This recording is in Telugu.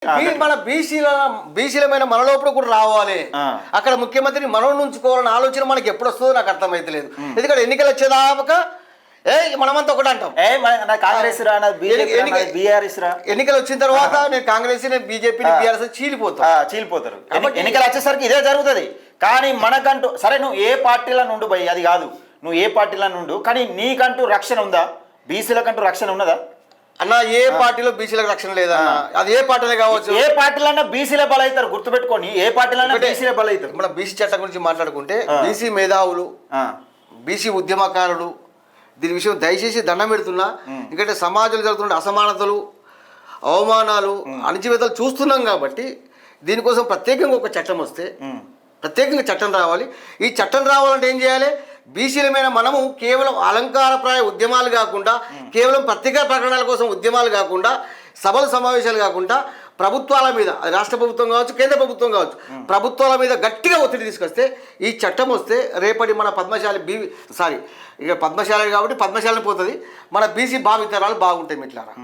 మన బీసీలమైన మనలోపల కూడా రావాలి. అక్కడ ముఖ్యమంత్రిని మనం నుంచుకోవాలన్న ఆలోచన మనకి ఎప్పుడు వస్తుందో నాకు అర్థమైతలేదు. ఎందుకంటే ఎన్నికలు వచ్చేదాకా మనమంతా ఒకటి అంటాం, ఎన్నికలు వచ్చిన తర్వాత నేను కాంగ్రెస్ బీజేపీ బీఆర్ఎస్ చీలిపోతారు. ఎన్నికలు వచ్చేసరికి ఇదే జరుగుతుంది. కానీ మనకంటూ సరే నువ్వు ఏ పార్టీల నుండి పోయి అది కాదు, నువ్వు ఏ పార్టీల నుండు, కానీ నీకంటూ రక్షణ ఉందా? బీసీలకంటూ రక్షణ ఉన్నదా అన్న? ఏ పార్టీలో బీసీలకు రక్షణ లేదన్న. అది ఏ పార్టీలో కావచ్చు, ఏ పార్టీలన్నా బీసీలే బలవుతారు. గుర్తుపెట్టుకొని ఏ పార్టీలన్నా బీసీలే బలవుతారు. మన బీసీ చట్టం గురించి మాట్లాడుకుంటే బీసీ మేధావులు, బీసీ ఉద్యమకారులు దీని విషయం దయచేసి దండం పెడుతున్నా. ఎందుకంటే సమాజంలో జరుగుతున్న అసమానతలు, అవమానాలు, అణచివేతలు చూస్తున్నాం కాబట్టి దీనికోసం ప్రత్యేకంగా ఒక చట్టం వస్తే, ప్రత్యేకంగా చట్టం రావాలి. ఈ చట్టం రావాలంటే ఏం చేయాలి? బీసీలమైన మనము కేవలం అలంకారప్రాయ ఉద్యమాలు కాకుండా, కేవలం పత్రికా ప్రకటనల కోసం ఉద్యమాలు కాకుండా, సభలు సమావేశాలు కాకుండా ప్రభుత్వాల మీద, అది రాష్ట్ర ప్రభుత్వం కావచ్చు, కేంద్ర ప్రభుత్వం కావచ్చు, ప్రభుత్వాల మీద గట్టిగా ఒత్తిడి తీసుకొస్తే, ఈ చట్టం వస్తే రేపటి మన పద్మశాలి కాబట్టి పద్మశాలని పోతుంది, మన బీసీ భావితరాలు బాగుంటాయి మిట్లారా.